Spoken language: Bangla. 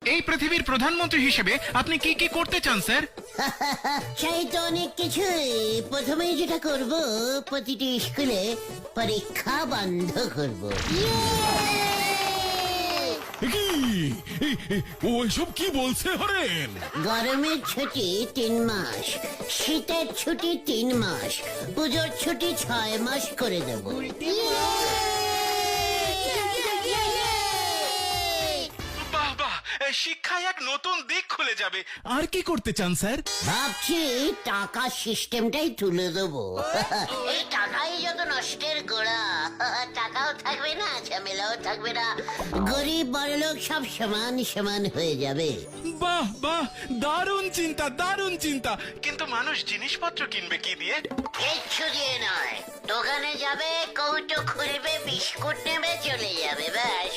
এই পৃথিবীর প্রধানমন্ত্রী হিসেবে আপনি কি কি করতে চান স্যার? চাই তো অনেক কিছুই। প্রথমেই যেটা করব, প্রতিটি স্কুলে পরীক্ষা বন্ধ করব। কি ও এসব কি বলছে হরেন? গরমের ছুটি 3 মাস, শীতের ছুটি 3 মাস, পুজোর ছুটি 6 মাস করে দেব। বাহ বাহ, শিক্ষায় এক নতুন দিক খুলে যাবে। আর কি করতে চান স্যার? ভাবছি টাকা সিস্টেমটাই তুলে দেবো। এই টাকাই যত নষ্টের গোড়া। টাকাও থাকবে না, ঝামেলাও থাকবে না, গরিব বড়লোক সব সমান সমান হয়ে যাবে। বাহ বাহ, দারুণ চিন্তা, দারুণ চিন্তা। কিন্তু মানুষ জিনিসপত্র কিনবে কি দিয়ে? কিচ্ছু দিয়ে নয়, দোকানে যাবে, কৌটো খুলবে, বিস্কুট নেবে, চলে যাবে, ব্যাস।